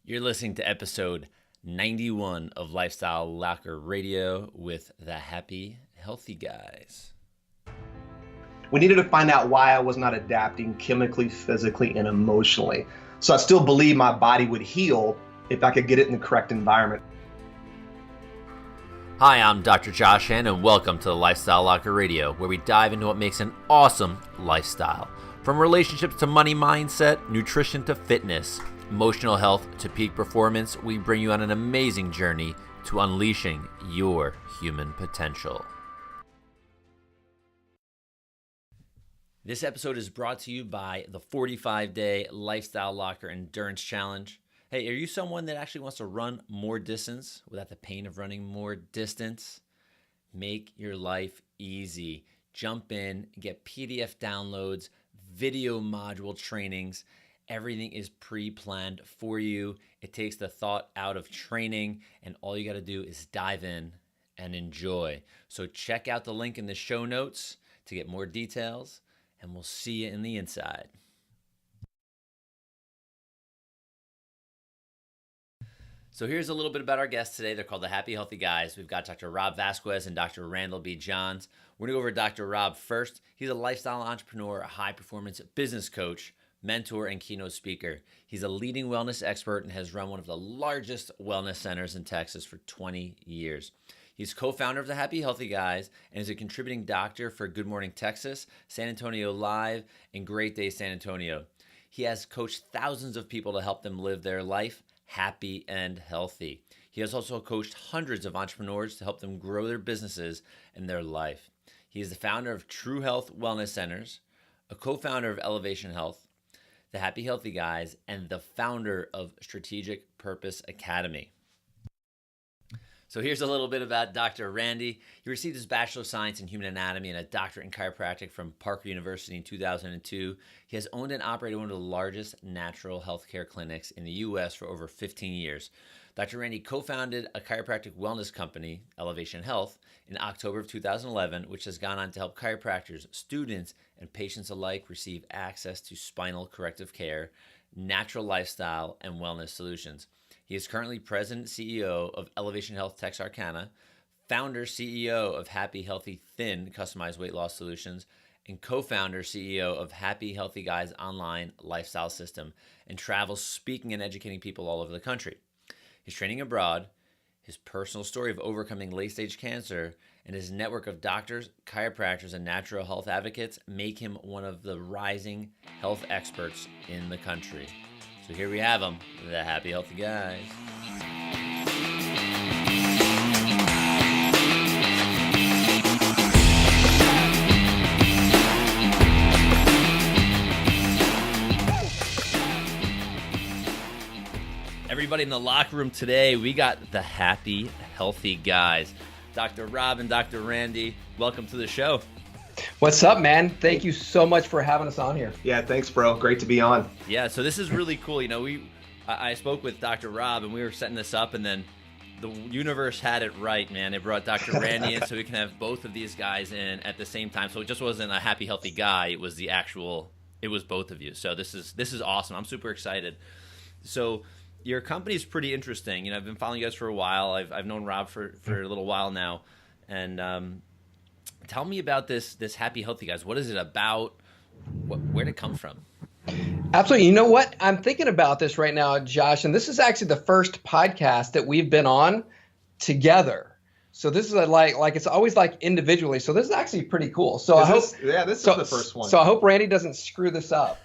You're listening to episode 91 of Lifestyle Locker Radio with the Happy Healthy Guys. We needed to find out why I was not adapting chemically, physically, and emotionally. So I still believe my body would heal if I could get it in the correct environment. Hi, I'm Dr. Josh Hand, and welcome to the Lifestyle Locker Radio, where we dive into what makes an awesome lifestyle. From relationships to money mindset, nutrition to fitness, emotional health to peak performance, we bring you on an amazing journey to unleashing your human potential. This episode is brought to you by the 45-day Lifestyle Locker Endurance Challenge. Hey, are you someone that actually wants to run more distance without the pain of running more distance? Make your life easy. Jump in, get PDF downloads, video module trainings. Everything is pre-planned for you. It takes the thought out of training, and all you got to do is dive in and enjoy. So check out the link in the show notes to get more details, and we'll see you in the inside. So here's a little bit about our guests today. They're called the Happy Healthy Guys. We've got Dr. Rob Vasquez and Dr. Randall B. Johns. We're going to go over Dr. Rob first. He's a lifestyle entrepreneur, a high-performance business coach, mentor, and keynote speaker. He's a leading wellness expert and has run one of the largest wellness centers in Texas for 20 years. He's co-founder of the Happy Healthy Guys and is a contributing doctor for Good Morning Texas, San Antonio Live, and Great Day San Antonio. He has coached thousands of people to help them live their life happy and healthy. He has also coached hundreds of entrepreneurs to help them grow their businesses and their life. He is the founder of True Health Wellness Centers, a co-founder of Elevation Health, the Happy Healthy Guys, and the founder of Strategic Purpose Academy. So here's a little bit about Dr. Randy. He received his Bachelor of Science in Human Anatomy and a Doctorate in Chiropractic from Parker University in 2002. He has owned and operated one of the largest natural healthcare clinics in the U.S. for over 15 years. Dr. Randy co-founded a chiropractic wellness company, Elevation Health, in October of 2011, which has gone on to help chiropractors, students, and patients alike receive access to spinal corrective care, natural lifestyle, and wellness solutions. He is currently President CEO of Elevation Health Texarkana, founder CEO of Happy Healthy Thin Customized Weight Loss Solutions, and co-founder CEO of Happy Healthy Guys Online Lifestyle System, and travels speaking and educating people all over the country. His training abroad, his personal story of overcoming late-stage cancer, and his network of doctors, chiropractors, and natural health advocates make him one of the rising health experts in the country. So here we have them, the Happy Healthy Guys. Everybody in the locker room today, we got the Happy Healthy Guys. Dr. Rob and Dr. Randy, welcome to the show. What's up, man? Thank you so much for having us on here. Yeah, thanks, bro. Great to be on. Yeah, so this is really cool. You know, I spoke with Dr. Rob, and we were setting this up, and then the universe had it right, man. They brought Dr. Randy in so we can have both of these guys in at the same time. So it just wasn't a Happy Healthy Guy. It was it was both of you. So this is awesome. I'm super excited. So your company is pretty interesting. You know, I've been following you guys for a while. I've known Rob for a little while now, and tell me about this Happy Healthy Guys. What is it about? Where'd it come from? Absolutely. You know what? I'm thinking about this right now, Josh, and this is actually the first podcast that we've been on together. So this is like it's always like individually. So this is actually pretty cool. So this is the first one. So I hope Randy doesn't screw this up.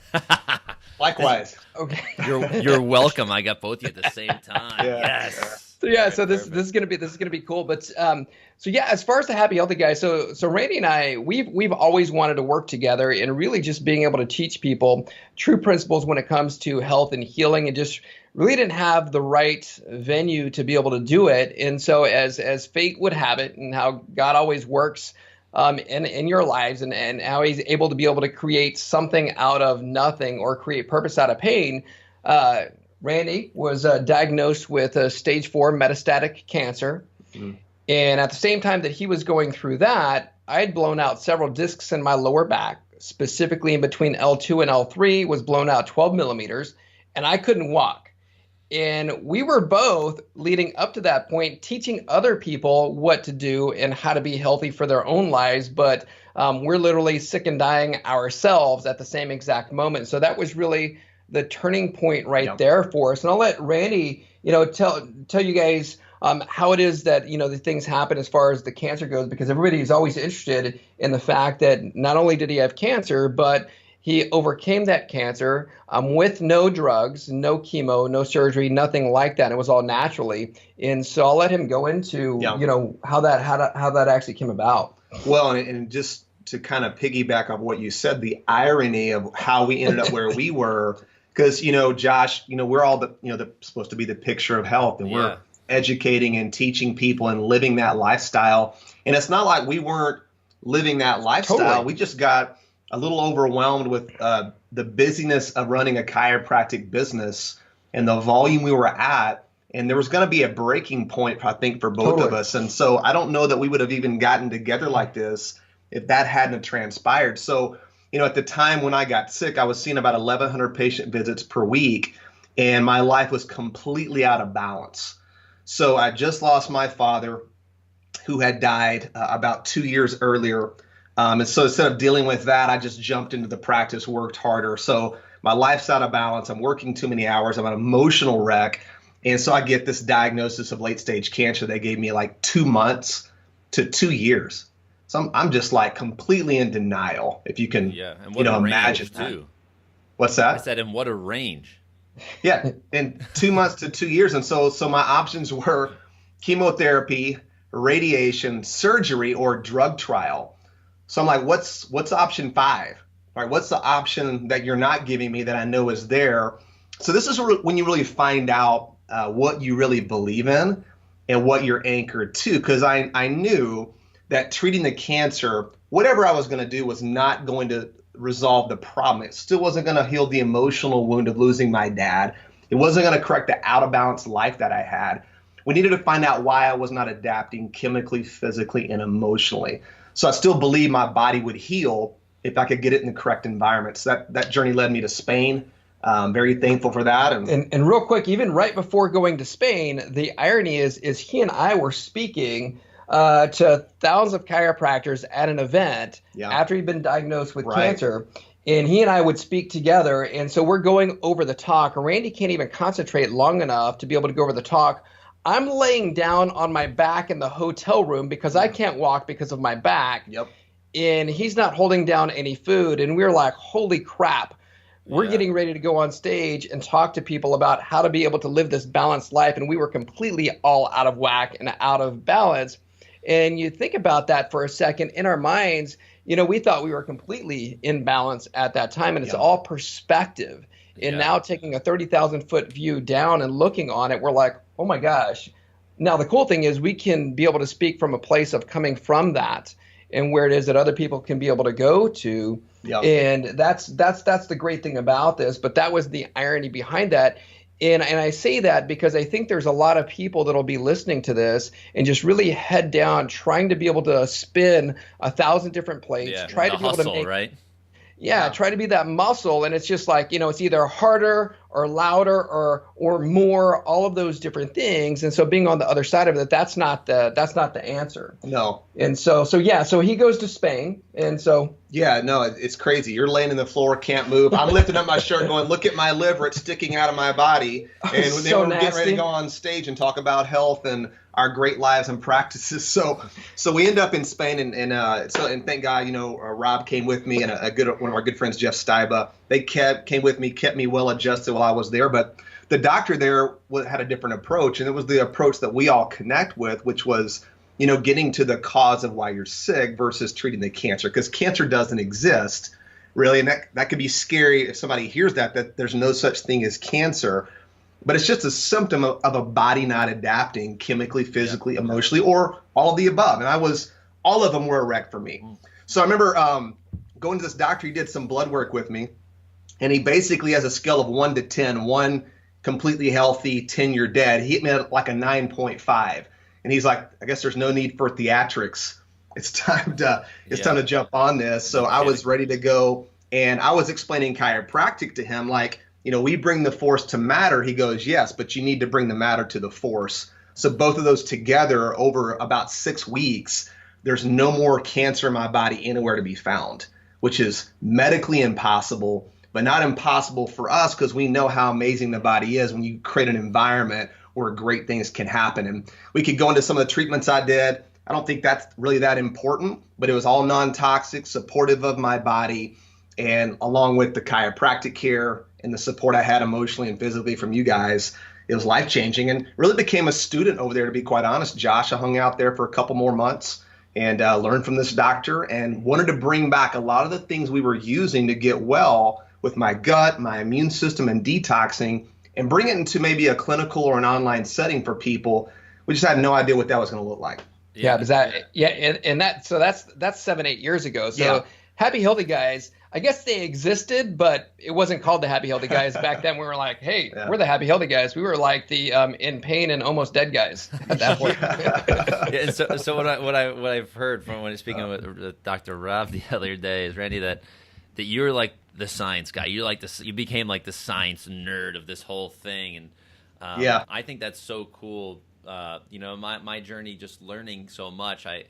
Likewise. Okay. You're welcome. I got both of you at the same time. Yes. So this is gonna be cool. But so yeah, as far as the Happy Healthy Guys, so Randy and I, we've always wanted to work together and really just being able to teach people true principles when it comes to health and healing, and just really didn't have the right venue to be able to do it. And so as fate would have it, and how God always works in your lives, and how he's able to create something out of nothing or create purpose out of pain. Randy was diagnosed with stage 4 metastatic cancer. Mm-hmm. And at the same time that he was going through that, I had blown out several discs in my lower back, specifically in between L2 and L3, was blown out 12 millimeters, and I couldn't walk. And we were both leading up to that point, teaching other people what to do and how to be healthy for their own lives. But we're literally sick and dying ourselves at the same exact moment. So that was really the turning point right there for us. And I'll let Randy, tell you guys how it is that, the things happen as far as the cancer goes, because everybody is always interested in the fact that not only did he have cancer, but he overcame that cancer with no drugs, no chemo, no surgery, nothing like that. It was all naturally. And so I'll let him go into, how that actually came about. Well, and just to kind of piggyback on what you said, the irony of how we ended up where we were, because, Josh, we're all supposed to be the picture of health, and we're educating and teaching people and living that lifestyle. And it's not like we weren't living that lifestyle. Totally. We just got a little overwhelmed with the busyness of running a chiropractic business and the volume we were at. And there was going to be a breaking point, I think, for both of us. And so I don't know that we would have even gotten together like this if that hadn't transpired. So, at the time when I got sick, I was seeing about 1,100 patient visits per week, and my life was completely out of balance. So I just lost my father, who had died about 2 years earlier. And so instead of dealing with that, I just jumped into the practice, worked harder. So my life's out of balance. I'm working too many hours. I'm an emotional wreck. And so I get this diagnosis of late stage cancer. They gave me like 2 months to 2 years. So I'm just like completely in denial, if you can, and what imagine that. Too. What's that? I said, and what a range. Yeah, in 2 months to 2 years. And so my options were chemotherapy, radiation, surgery, or drug trial. So I'm like, what's option 5? All right, what's the option that you're not giving me that I know is there? So this is when you really find out what you really believe in and what you're anchored to, because I knew that treating the cancer, whatever I was going to do, was not going to resolve the problem. It still wasn't going to heal the emotional wound of losing my dad. It wasn't going to correct the out of balance life that I had. We needed to find out why I was not adapting chemically, physically, and emotionally. So I still believe my body would heal if I could get it in the correct environment. So that journey led me to Spain. Very thankful for that. And real quick, even right before going to Spain, the irony is he and I were speaking to thousands of chiropractors at an event after he'd been diagnosed with cancer. And he and I would speak together. And so we're going over the talk. Randy can't even concentrate long enough to be able to go over the talk. I'm laying down on my back in the hotel room because I can't walk because of my back. Yep. And he's not holding down any food. And we're like, holy crap. We're getting ready to go on stage and talk to people about how to be able to live this balanced life. And we were completely all out of whack and out of balance. And you think about that for a second, in our minds, we thought we were completely in balance at that time. And it's all perspective. And now taking a 30,000 foot view down and looking on it, we're like, oh my gosh. Now, the cool thing is we can be able to speak from a place of coming from that and where it is that other people can be able to go to. Yep. And that's the great thing about this. But that was the irony behind that. And I say that because I think there's a lot of people that'll be listening to this and just really head down, trying to be able to spin 1,000 different plates, try to be able to make, right? Try to be that muscle. And it's just like, it's either harder or louder or more, all of those different things. And so being on the other side of it, that's not the answer. No. And so he goes to Spain. And so. Yeah, no, it's crazy. You're laying on the floor, can't move. I'm lifting up my shirt going, look at my liver. It's sticking out of my body. And then we're getting ready to go on stage and talk about health and our great lives and practices. So we end up in Spain, and thank God, Rob came with me, and one of our good friends, Jeff Steiba. They came with me, kept me well adjusted while I was there. But the doctor there had a different approach, and it was the approach that we all connect with, which was, getting to the cause of why you're sick versus treating the cancer, because cancer doesn't exist really, and that could be scary if somebody hears that there's no such thing as cancer. But it's just a symptom of a body not adapting chemically, physically, emotionally, or all of the above. And all of them were a wreck for me. So I remember going to this doctor. He did some blood work with me. And he basically has a scale of 1 to 10, 1 completely healthy, 10 you're dead. He hit me at like a 9.5. And he's like, I guess there's no need for theatrics. It's time to jump on this. So I was ready to go. And I was explaining chiropractic to him like, we bring the force to matter. He goes, yes, but you need to bring the matter to the force. So both of those together over about 6 weeks, there's no more cancer in my body anywhere to be found, which is medically impossible, but not impossible for us because we know how amazing the body is when you create an environment where great things can happen. And we could go into some of the treatments I did. I don't think that's really that important, but it was all non-toxic, supportive of my body, and along with the chiropractic care and the support I had emotionally and physically from you guys, it was life-changing and really became a student over there, to be quite honest. Josh, I hung out there for a couple more months and learned from this doctor and wanted to bring back a lot of the things we were using to get well with my gut, my immune system, and detoxing, and bring it into maybe a clinical or an online setting for people. We just had no idea what that was going to look like. And that's 7-8 years ago. So Yeah. Happy Healthy Guys, I guess they existed, but it wasn't called the Happy Healthy Guys. Back then we were like, hey, we're the Happy Healthy Guys. We were like the in pain and almost dead guys at that point. And so what I've heard from when speaking with Dr. Rob the other day is, Randy, that you're like the science guy. You're like you became like the science nerd of this whole thing. And I think that's so cool. My journey, just learning so much. I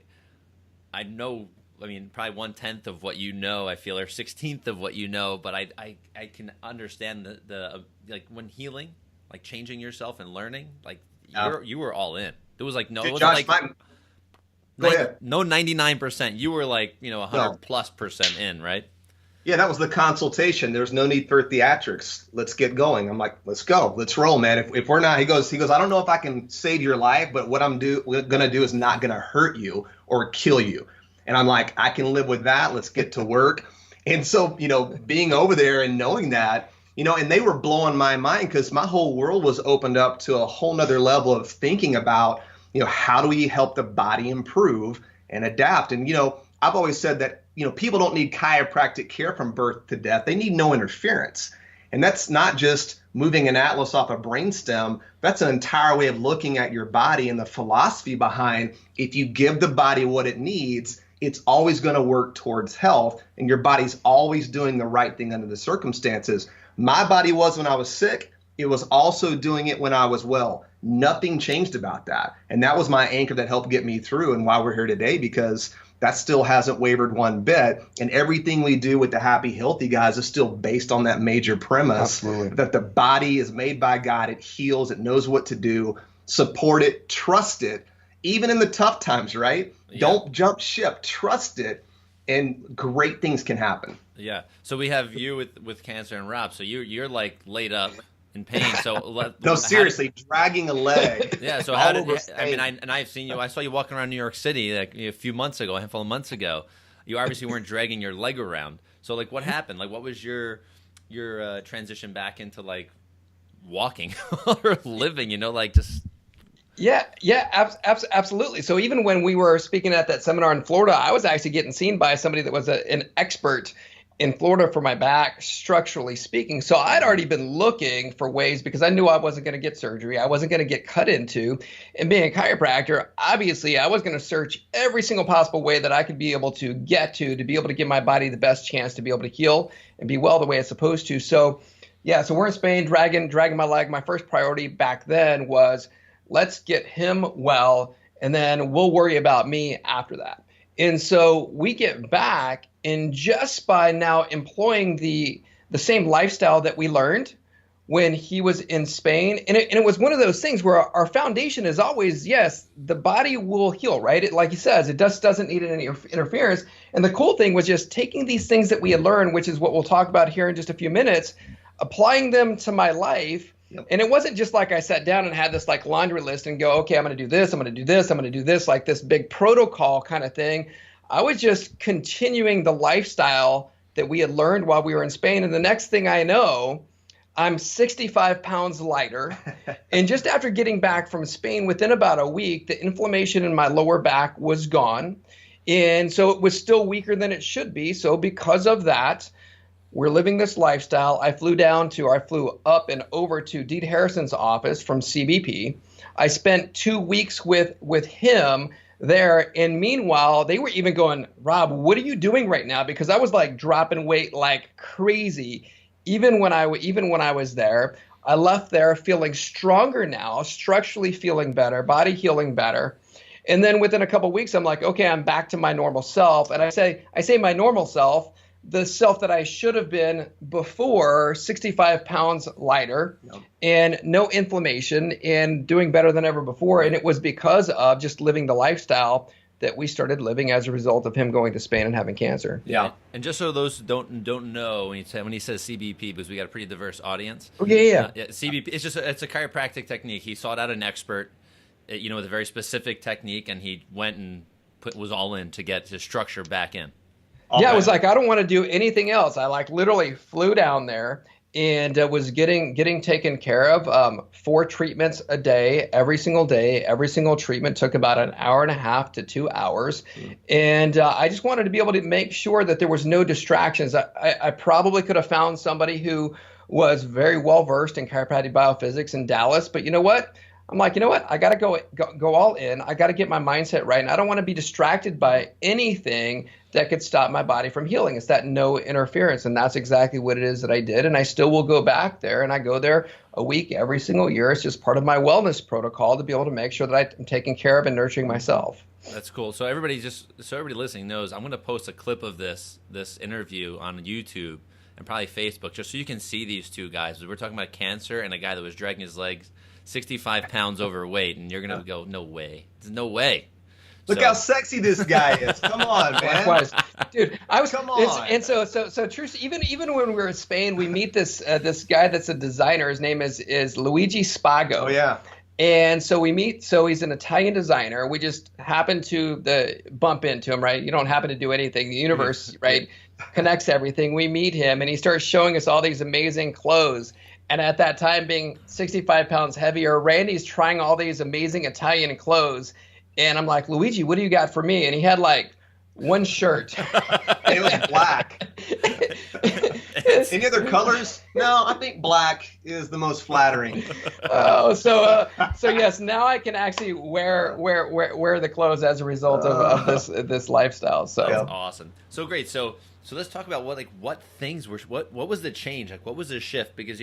know, probably 1/10 of what you know, I feel, or 16th of what you know, but I can understand the like when healing, like changing yourself and learning, like you were all in. It was like no, it wasn't like go ahead. No 99%. You were like 100+% in, right? Yeah, that was the consultation. There's no need for theatrics. Let's get going. I'm like, let's go. Let's roll, man. If we're not, he goes, I don't know if I can save your life, but what I'm going to do is not going to hurt you or kill you. And I'm like, I can live with that. Let's get to work. And so, being over there and knowing that, and they were blowing my mind because my whole world was opened up to a whole nother level of thinking about, how do we help the body improve and adapt? And, I've always said that, people don't need chiropractic care from birth to death. They need no interference. And that's not just moving an atlas off a brainstem. That's an entire way of looking at your body and the philosophy behind if you give the body what it needs, it's always going to work towards health, and your body's always doing the right thing under the circumstances. My body was when I was sick. It was also doing it when I was well. Nothing changed about that. And that was my anchor that helped get me through and why we're here today, because that still hasn't wavered one bit. And everything we do with the Happy Healthy Guys is still based on that major premise. Absolutely. That the body is made by God. It heals. It knows what to do. Support it. Trust it. Even in the tough times, right? Yeah. Don't jump ship. Trust it. And great things can happen. Yeah. So we have you with cancer and Rob. So you're like laid up in pain. So no, seriously, dragging a leg. Yeah. So how did I've seen you. I saw you walking around New York City like a few months ago, a handful of months ago. You obviously weren't dragging your leg around. So like, what happened? Like, what was your transition back into like walking or living? Like just. Yeah, absolutely. So even when we were speaking at that seminar in Florida, I was actually getting seen by somebody that was an expert in Florida for my back, structurally speaking. So I'd already been looking for ways, because I knew I wasn't going to get surgery. I wasn't going to get cut into. And being a chiropractor, obviously, I was going to search every single possible way that I could be able to get to be able to give my body the best chance to be able to heal and be well the way it's supposed to. So, yeah, so we're in Spain, dragging my leg. My first priority back then was, let's get him well, and then we'll worry about me after that. And so we get back, and just by now employing the same lifestyle that we learned when he was in Spain, and it was one of those things where our foundation is always, yes, the body will heal, right? Like he says, it just doesn't need any interference. And the cool thing was just taking these things that we had learned, which is what we'll talk about here in just a few minutes, applying them to my life. And it wasn't just like I sat down and had this like laundry list and go, okay, I'm going to do this, I'm going to do this, I'm going to do this, like this big protocol kind of thing. I was just continuing the lifestyle that we had learned while we were in Spain. And the next thing I know, I'm 65 pounds lighter. And just after getting back from Spain, within about a week, the inflammation in my lower back was gone. And so it was still weaker than it should be. So because of that, we're living this lifestyle. I flew up and over to Deed Harrison's office from CBP. I spent 2 weeks with him there. And meanwhile, they were even going, Rob, what are you doing right now? Because I was like dropping weight like crazy. even when I was there. I left there feeling stronger now, structurally feeling better, body healing better. And then within a couple of weeks, I'm like, okay, I'm back to my normal self. And I say my normal self, the self that I should have been before, 65 pounds lighter, and no inflammation, and doing better than ever before. And it was because of just living the lifestyle that we started living as a result of him going to Spain and having cancer. Yeah. And just so those don't know, when he says CBP, because we got a pretty diverse audience. Oh, yeah. CBP, it's a chiropractic technique. He sought out an expert, with a very specific technique, and he went and was all in to get his structure back in. It was like, I don't want to do anything else. I literally flew down there and was getting taken care of. 4 treatments a day, every single day. Every single treatment took about an hour and a half to 2 hours. And I just wanted to be able to make sure that there was no distractions. I probably could have found somebody who was very well versed in chiropractic biophysics in Dallas, but you know what? I'm like, I got to go all in. I got to get my mindset right. And I don't want to be distracted by anything that could stop my body from healing. It's that no interference. And that's exactly what it is that I did. And I still will go back there. And I go there a week every single year. It's just part of my wellness protocol to be able to make sure that I'm taking care of and nurturing myself. That's cool. So everybody listening knows, I'm going to post a clip of this interview on YouTube and probably Facebook, just so you can see these two guys. We're talking about cancer and a guy that was dragging his legs 65 pounds overweight, and you're going to go, no way. There's no way. Look how sexy this guy is. Come on, man. Likewise. Dude, Come on. And so true. Even when we were in Spain, we meet this guy that's a designer. His name is Luigi Spago. Oh, yeah. And so we meet. So he's an Italian designer. We just happen to bump into him, right? You don't happen to do anything. The universe, right, connects everything. We meet him, and he starts showing us all these amazing clothes. And at that time, being 65 pounds heavier, Randy's trying all these amazing Italian clothes. And I'm like, Luigi, what do you got for me? And he had one shirt. And it was black. Any other colors? No, I think black is the most flattering. Oh, so yes, now I can actually wear the clothes as a result of this lifestyle. So that's awesome. So great. So let's talk about what things were, what was the change? What was the shift? Because,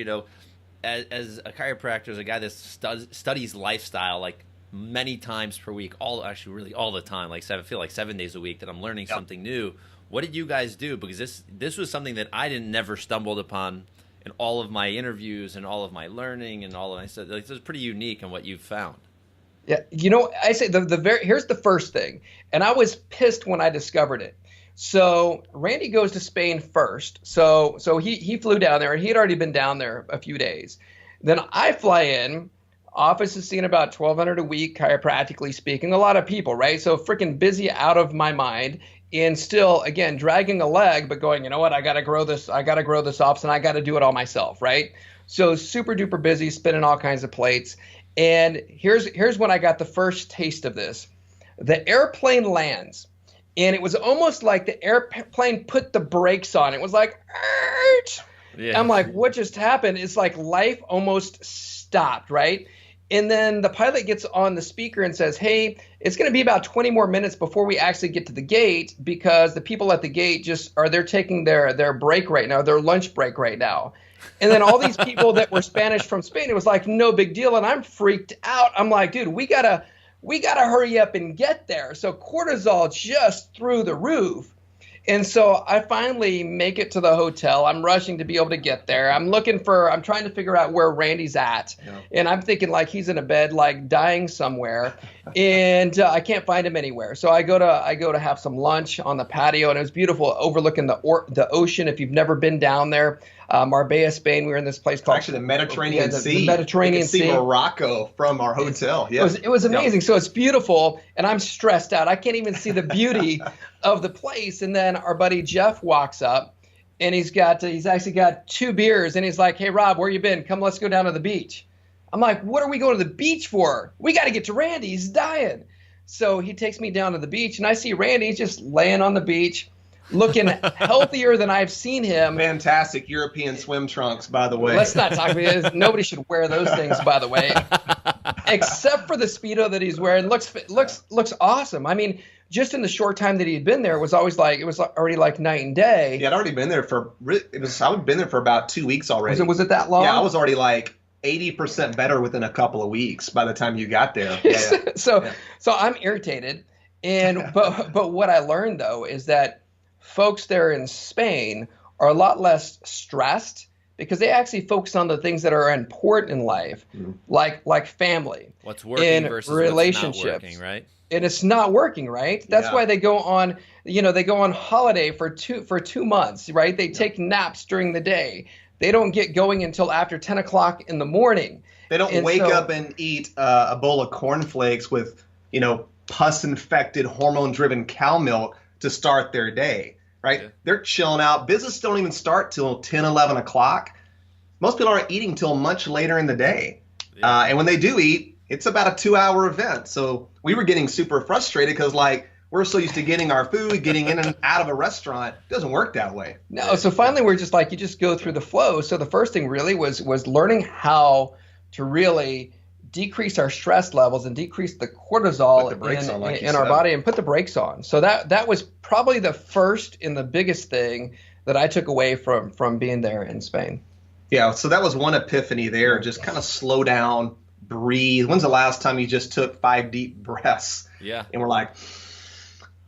as a chiropractor, as a guy that studies lifestyle, many times per week, all the time, I feel like 7 days a week that I'm learning something new. What did you guys do? Because this was something that I never stumbled upon in all of my interviews and all of my learning and all of my stuff. This is pretty unique in what you've found. Yeah, I say here's the first thing, and I was pissed when I discovered it. So Randy goes to Spain first. So he flew down there, and he had already been down there a few days. Then I fly in. Office is seeing about 1,200 a week, chiropractically speaking. A lot of people, right? So freaking busy out of my mind, and still, again, dragging a leg, but going, you know what? I got to grow this office, and I got to do it all myself, right? So super duper busy, spinning all kinds of plates. And here's when I got the first taste of this. The airplane lands. And it was almost like the airplane put the brakes on. It was like, yeah. I'm like, what just happened? It's like life almost stopped, right? And then the pilot gets on the speaker and says, hey, it's going to be about 20 more minutes before we actually get to the gate, because the people at the gate they're taking their break right now, their lunch break right now. And then all these people that were Spanish from Spain, it was like no big deal. And I'm freaked out. I'm like, dude, we gotta hurry up and get there. So cortisol just through the roof. And so I finally make it to the hotel. I'm rushing to be able to get there. I'm trying to figure out where Randy's at. Yeah. And I'm thinking he's in a bed, dying somewhere. And I can't find him anywhere. So I go to have some lunch on the patio, and it was beautiful, overlooking the ocean. If you've never been down there, Marbella, Spain, we were in this place called actually the Mediterranean Sea. The Mediterranean Sea. You can see Morocco from our hotel. Yeah. It was amazing. Yeah. So it's beautiful, and I'm stressed out. I can't even see the beauty of the place. And then our buddy Jeff walks up, and he's actually got 2 beers, and he's like, hey, Rob, where you been? Come, let's go down to the beach. I'm like, what are we going to the beach for? We got to get to Randy. He's dying. So he takes me down to the beach, and I see Randy just laying on the beach, looking healthier than I've seen him. Fantastic European swim trunks, by the way. Let's not talk about it. Nobody should wear those things, by the way, except for the Speedo that he's wearing. Looks awesome. I mean, just in the short time that he had been there, it was already like night and day. Yeah, I'd already been there I'd been there for about 2 weeks already. Was it that long? Yeah, I was already like 80% better within a couple of weeks by the time you got there. Yeah. So I'm irritated. And but what I learned though is that folks there in Spain are a lot less stressed because they actually focus on the things that are important in life, like family, what's working and versus relationships, what's not working, right? And it's not working, right? That's why they go on, they go on holiday for 2 months, right? They take naps during the day. They don't get going until after 10 o'clock in the morning. They don't wake up and eat a bowl of cornflakes with, pus-infected, hormone-driven cow milk to start their day, right? Yeah. They're chilling out. Business don't even start till 10, 11 o'clock. Most people aren't eating till much later in the day. Yeah. And when they do eat, it's about a 2-hour event. So we were getting super frustrated because, we're so used to getting our food, getting in and out of a restaurant. It doesn't work that way. No, so finally we're just like, you just go through the flow. So the first thing really was learning how to really decrease our stress levels and decrease the cortisol in our body and put the brakes on. So that was probably the first and the biggest thing that I took away from being there in Spain. Yeah, so that was one epiphany there. Just kind of slow down, breathe. When's the last time you just took 5 deep breaths? Yeah. And we're like,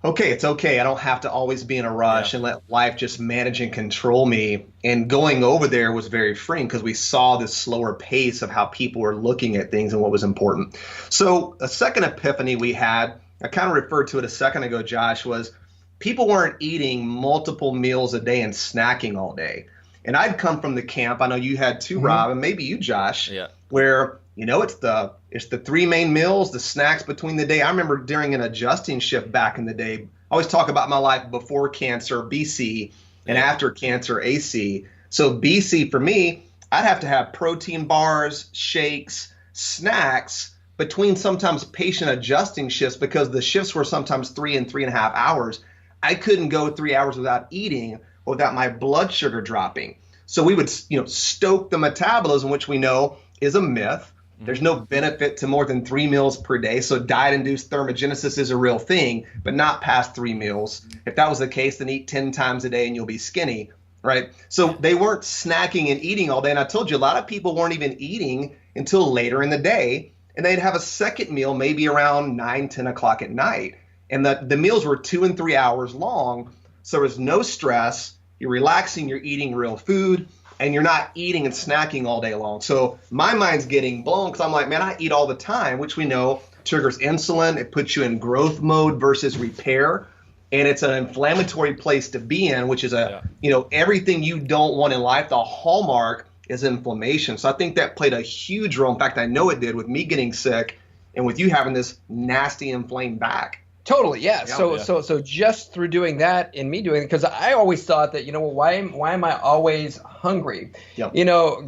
okay, it's okay. I don't have to always be in a rush and let life just manage and control me. And going over there was very freeing because we saw this slower pace of how people were looking at things and what was important. So a second epiphany we had, I kind of referred to it a second ago, Josh, was people weren't eating multiple meals a day and snacking all day. And I'd come from the camp, I know you had too, Rob, and maybe you, Josh, where it's the 3 main meals, the snacks between the day. I remember during an adjusting shift back in the day, I always talk about my life before cancer, BC, and after cancer, AC. So BC for me, I'd have to have protein bars, shakes, snacks between sometimes patient adjusting shifts because the shifts were sometimes 3 and 3.5 hours. I couldn't go 3 hours without eating or without my blood sugar dropping. So we would, stoke the metabolism, which we know is a myth. There's no benefit to more than 3 meals per day. So diet-induced thermogenesis is a real thing, but not past 3 meals. If that was the case, then eat 10 times a day and you'll be skinny, right? So they weren't snacking and eating all day. And I told you, a lot of people weren't even eating until later in the day. And they'd have a second meal maybe around 9, 10 o'clock at night. And the meals were 2 and 3 hours long. So there was no stress. You're relaxing, you're eating real food, and you're not eating and snacking all day long. So my mind's getting blown because I'm like, man, I eat all the time, which we know triggers insulin. It puts you in growth mode versus repair. And it's an inflammatory place to be in, which is everything you don't want in life. The hallmark is inflammation. So I think that played a huge role. In fact, I know it did with me getting sick and with you having this nasty inflamed back. Totally, yeah. So just through doing that and me doing it, because I always thought that, why am I always hungry? Yep.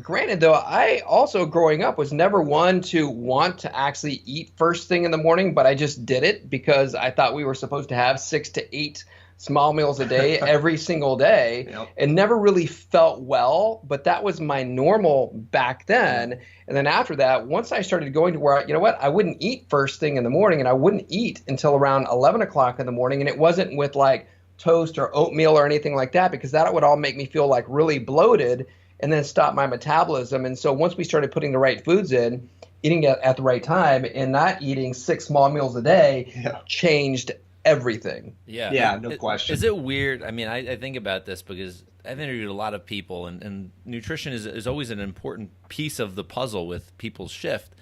Granted though, I also growing up was never one to want to actually eat first thing in the morning, but I just did it because I thought we were supposed to have 6 to 8 small meals a day every single day. Yep. And never really felt well, but that was my normal back then. And then after that, once I started going to where, I wouldn't eat first thing in the morning and I wouldn't eat until around 11 o'clock in the morning. And it wasn't with like toast or oatmeal or anything like that, because that would all make me feel like really bloated and then stop my metabolism. And so once we started putting the right foods in, eating at the right time and not eating 6 small meals a day changed everything. Yeah, no question. Is it weird? I mean, I think about this because I've interviewed a lot of people, and nutrition is always an important piece of the puzzle with people's shift.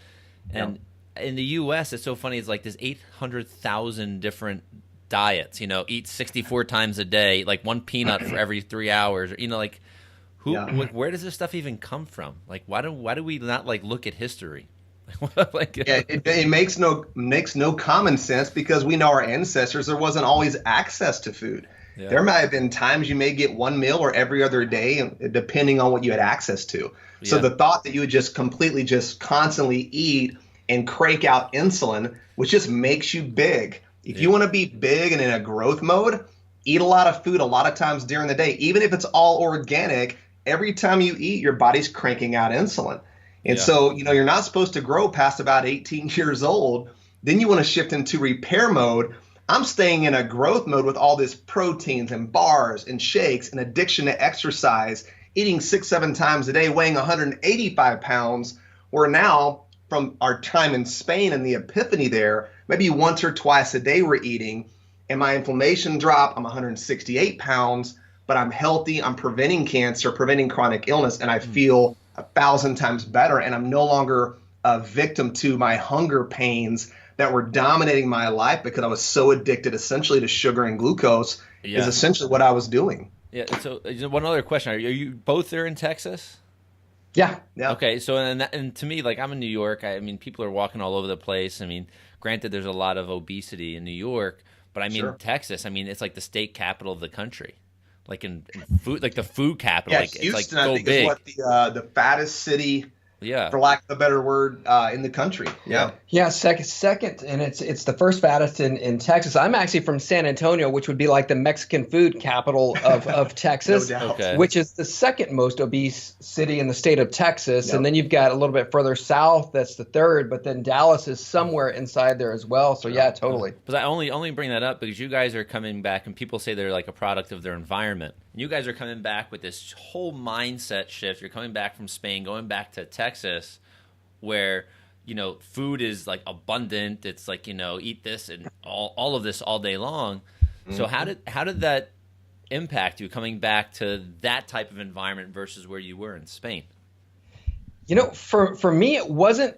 And in the U.S., it's so funny. It's like there's 800,000 different diets. Eat 64 times a day, like 1 peanut for every 3 hours. Where does this stuff even come from? Like, why do we not look at history? It makes no common sense because we know our ancestors, there wasn't always access to food. Yeah. There might have been times you may get 1 meal or every other day, depending on what you had access to. Yeah. So the thought that you would just completely just constantly eat and crank out insulin, which just makes you big. If you want to be big and in a growth mode, eat a lot of food a lot of times during the day. Even if it's all organic, every time you eat, your body's cranking out insulin. And so, you're not supposed to grow past about 18 years old. Then you want to shift into repair mode. I'm staying in a growth mode with all this proteins and bars and shakes and addiction to exercise, eating 6-7 times a day, weighing 185 pounds, where now from our time in Spain and the epiphany there, maybe once or twice a day we're eating, and my inflammation dropped. I'm 168 pounds, but I'm healthy. I'm preventing cancer, preventing chronic illness, and I feel 1,000 times better. And I'm no longer a victim to my hunger pains that were dominating my life because I was so addicted essentially to sugar and glucose is essentially what I was doing. Yeah. So one other question. Are you both there in Texas? Yeah. Okay. So, and to me, like, I'm in New York. I mean, people are walking all over the place. I mean, granted, there's a lot of obesity in New York, but I mean, Texas, I mean, it's like the state capital of the country. Like in food, like the food capital. Yeah, like, Houston, it's like so I think, big. is what the fattest city, for lack of a better word, in the country. Yeah, second, and it's the first fattest in Texas. I'm actually from San Antonio, which would be like the Mexican food capital of Texas, No doubt. Okay. which is the second most obese city in the state of Texas. And then you've got a little bit further south, that's the third, but then Dallas is somewhere inside there as well. So yeah, totally. But I only bring that up because you guys are coming back, and people say they're like a product of their environment. And you guys are coming back with this whole mindset shift. You're coming back from Spain, going back to Texas, where food is like abundant. It's like eat this and all of this all day long. Mm-hmm. So how did that impact you coming back to that type of environment versus where you were in Spain? For me, it wasn't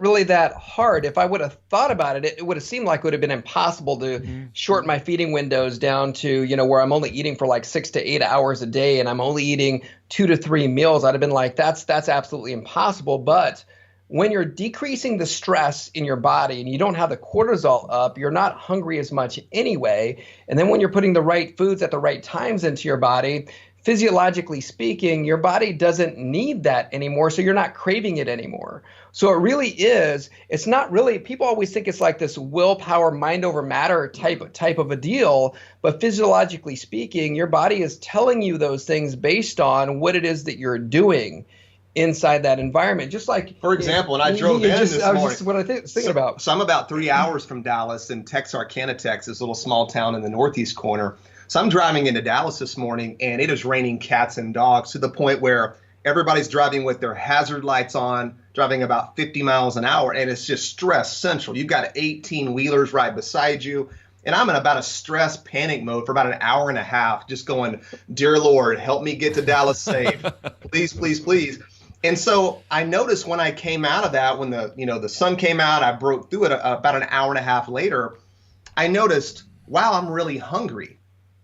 really that hard. If I would have thought about it, it would have seemed like it would have been impossible to shorten my feeding windows down to, where I'm only eating for like 6 to 8 hours a day and I'm only eating 2 to 3 meals. I'd have been like, that's absolutely impossible. But when you're decreasing the stress in your body and you don't have the cortisol up, you're not hungry as much anyway. And then when you're putting the right foods at the right times into your body, physiologically speaking, your body doesn't need that anymore, so you're not craving it anymore. So it really is, it's not really, people always think it's like this willpower, mind over matter type of a deal, but physiologically speaking, your body is telling you those things based on what it is that you're doing inside that environment. Just like, for example, and I drove in this morning. Just what I was thinking about. So I'm about 3 hours from Dallas in Texarkana, Texas, a little small town in the northeast corner. So I'm driving into Dallas this morning, and it is raining cats and dogs to the point where everybody's driving with their hazard lights on, driving about 50 miles an hour, and it's just stress central. You've got 18-wheelers right beside you, and I'm in about a stress panic mode for about an hour and a half, just going, dear Lord, help me get to Dallas safe. Please, please, please. And so I noticed when I came out of that, when the sun came out, I broke through it about an hour and a half later, I noticed, wow, I'm really hungry.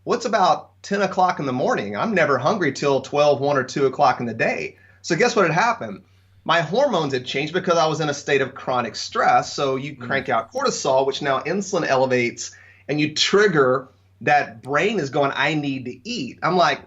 What's about 10 o'clock in the morning? I'm never hungry till 12, 1 or 2 o'clock in the day. So guess what had happened? My hormones had changed because I was in a state of chronic stress. So you crank out cortisol, which now insulin elevates, and you trigger that brain is going, I need to eat. I'm like,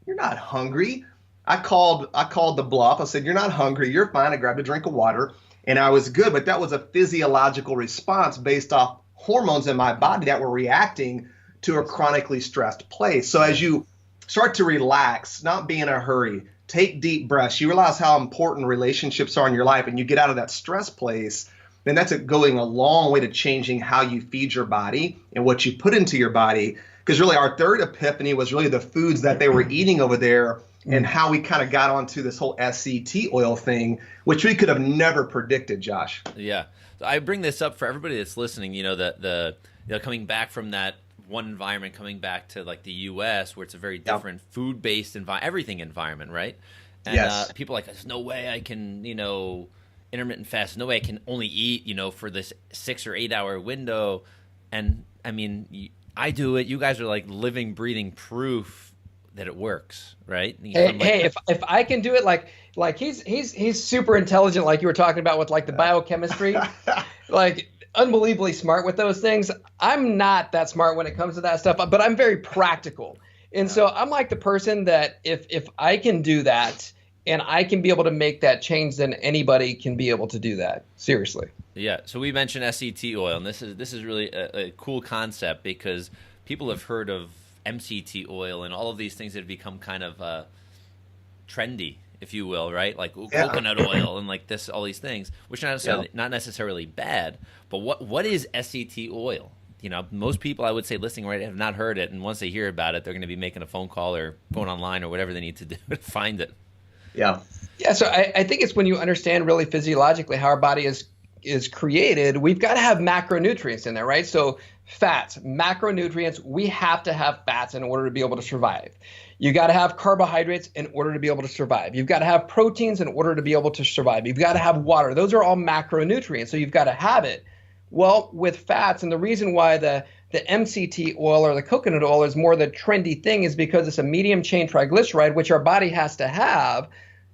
you're not hungry. I called the bluff. I said, you're not hungry. You're fine. I grabbed a drink of water and I was good. But that was a physiological response based off hormones in my body that were reacting to a chronically stressed place. So as you start to relax, not be in a hurry, take deep breaths, you realize how important relationships are in your life, and you get out of that stress place, then that's going a long way to changing how you feed your body and what you put into your body. Because really our third epiphany was really the foods that they were eating over there and how we kind of got onto this whole SCT oil thing, which we could have never predicted, Josh. Yeah. So I bring this up for everybody that's listening, the coming back from that one environment, coming back to like the U.S. where it's a very different food-based everything environment, right? And people are like, there's no way I can, intermittent fast. No way I can only eat, for this 6 or 8 hour window. And I mean, I do it. You guys are like living, breathing proof that it works, right? Hey, if I can do it, like he's super intelligent, like you were talking about with like the biochemistry, like unbelievably smart with those things. I'm not that smart when it comes to that stuff, but I'm very practical. And so I'm like the person that if I can do that and I can be able to make that change, then anybody can be able to do that. Seriously. Yeah. So we mentioned SCT oil, and this is really a cool concept because people have heard of MCT oil and all of these things that have become kind of trendy, if you will, right? Like coconut oil and like this, all these things, which are not necessarily bad. But what is SCT oil? most people I would say listening right have not heard it, and once they hear about it, they're going to be making a phone call or going online or whatever they need to do to find it. Yeah. Yeah. So I think it's when you understand really physiologically how our body is created, we've got to have macronutrients in there, right? So fats, macronutrients, we have to have fats in order to be able to survive. You got to have carbohydrates in order to be able to survive. You've got to have proteins in order to be able to survive. You've got to have water. Those are all macronutrients. So you've got to have it. Well, with fats, and the reason why the MCT oil or the coconut oil is more the trendy thing is because it's a medium chain triglyceride, which our body has to have.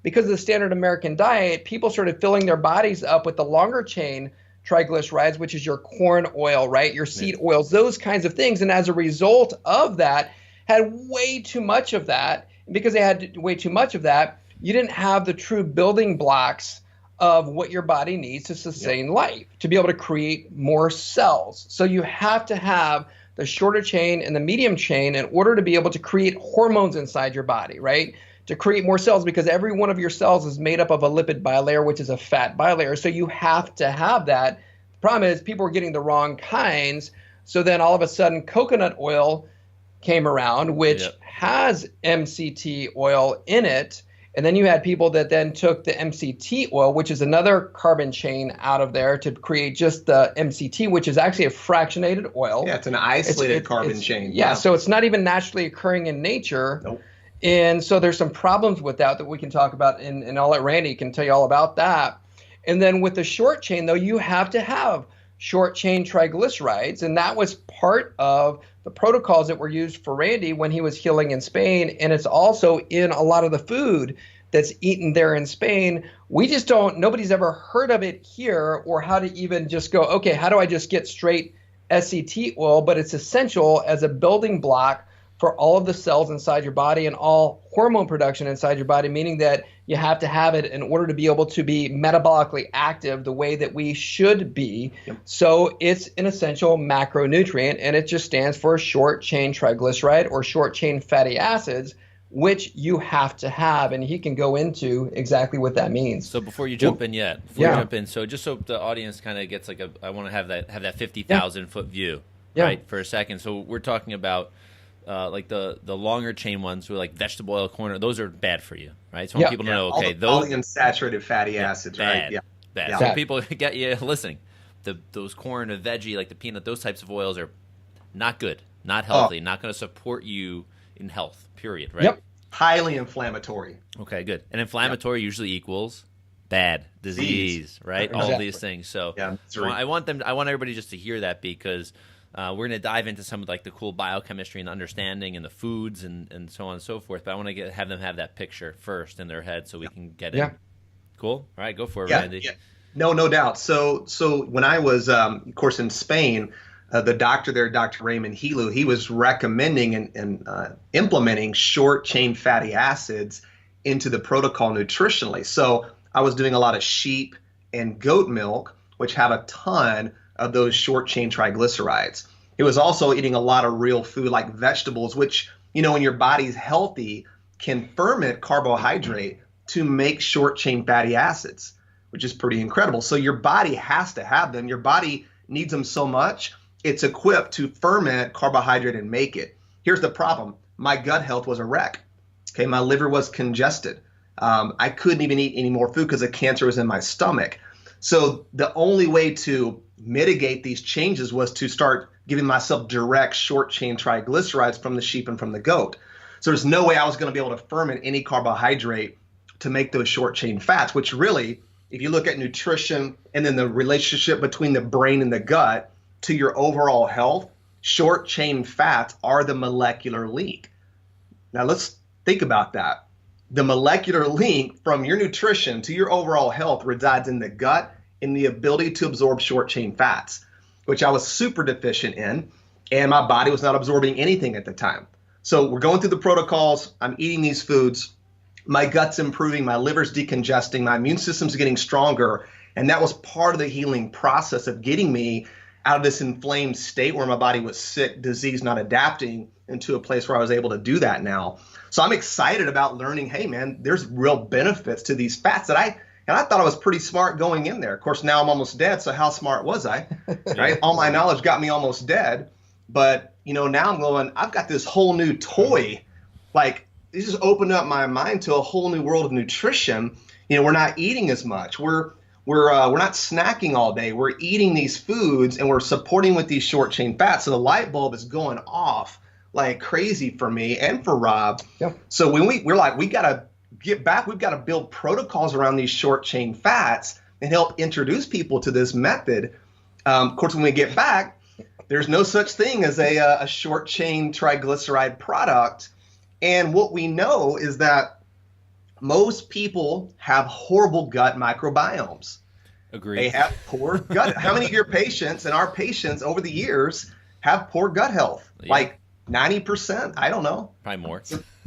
Because of the standard American diet, people started filling their bodies up with the longer chain triglycerides, which is your corn oil, right? Your seed oils, those kinds of things. And as a result of that, had way too much of that. And because they had way too much of that, you didn't have the true building blocks of what your body needs to sustain life, to be able to create more cells. So you have to have the shorter chain and the medium chain in order to be able to create hormones inside your body, right? To create more cells, because every one of your cells is made up of a lipid bilayer, which is a fat bilayer. So you have to have that. The problem is people are getting the wrong kinds. So then all of a sudden coconut oil came around, which has MCT oil in it. And then you had people that then took the MCT oil, which is another carbon chain out of there, to create just the MCT, which is actually a fractionated oil. Yeah, it's an isolated carbon chain. Yeah, so it's not even naturally occurring in nature. Nope. And so there's some problems with that we can talk about, and I'll let Randy can tell you all about that. And then with the short chain, though, you have to have short chain triglycerides, and that was part of the protocols that were used for Randy when he was healing in Spain, and it's also in a lot of the food that's eaten there in Spain. We just nobody's ever heard of it here, or how to even just go, okay, how do I just get straight SCT oil? But it's essential as a building block for all of the cells inside your body and all hormone production inside your body, meaning that you have to have it in order to be able to be metabolically active the way that we should be. Yep. So it's an essential macronutrient, and it just stands for short chain triglyceride or short chain fatty acids, which you have to have. And he can go into exactly what that means. So before you jump in so just so the audience kind of gets I want to have that 50,000 foot view, right, for a second. So we're talking about like the longer chain ones, with like vegetable oil, corn oil, those are bad for you, right? So I want people to know, okay, those polyunsaturated fatty acids, bad, right? Bad. Yeah. So people get you listening. Those corn or veggie, like the peanut, those types of oils are not good, not healthy, not going to support you in health, period, right? Yep. Highly inflammatory. Okay, good. And inflammatory usually equals bad, disease, right? Exactly. All these things. So I want everybody just to hear that, because we're going to dive into some of like the cool biochemistry and understanding and the foods and so on and so forth. But I want to have them have that picture first in their head so we can get in. Cool. All right, go for it, Randy. Yeah. No doubt. So when I was, of course, in Spain, the doctor there, Dr. Raymond Helu, he was recommending and implementing short chain fatty acids into the protocol nutritionally. So I was doing a lot of sheep and goat milk, which have a ton of those short chain triglycerides. It was also eating a lot of real food like vegetables, which, when your body's healthy, can ferment carbohydrate to make short chain fatty acids, which is pretty incredible. So your body has to have them. Your body needs them so much, it's equipped to ferment carbohydrate and make it. Here's the problem. My gut health was a wreck. Okay, my liver was congested. I couldn't even eat any more food because the cancer was in my stomach. So the only way to mitigate these changes was to start giving myself direct short chain triglycerides from the sheep and from the goat. So there's no way I was going to be able to ferment any carbohydrate to make those short chain fats, which really, if you look at nutrition and then the relationship between the brain and the gut to your overall health, short chain fats are the molecular link. Now let's think about that. The molecular link from your nutrition to your overall health resides in the gut, in the ability to absorb short chain fats, which I was super deficient in, and my body was not absorbing anything at the time. So we're going through the protocols. I'm eating these foods. My gut's improving. My liver's decongesting. My immune system's getting stronger. And that was part of the healing process of getting me out of this inflamed state where my body was sick, disease, not adapting, into a place where I was able to do that now. So I'm excited about learning, hey, man, there's real benefits to these fats that I And I thought I was pretty smart going in there. Of course, now I'm almost dead. So how smart was I? Right? All my knowledge got me almost dead. But, now I'm going, I've got this whole new toy. Like, this just opened up my mind to a whole new world of nutrition. We're not eating as much. We're not snacking all day. We're eating these foods and we're supporting with these short chain fats. So the light bulb is going off like crazy for me and for Rob. Yeah. So when we're like, we got to get back, we've got to build protocols around these short chain fats and help introduce people to this method. Of course, when we get back, there's no such thing as a short chain triglyceride product. And what we know is that most people have horrible gut microbiomes. Agreed. They have poor gut. How many of your patients and our patients over the years have poor gut health? Yeah. Like 90%? I don't know. Probably more.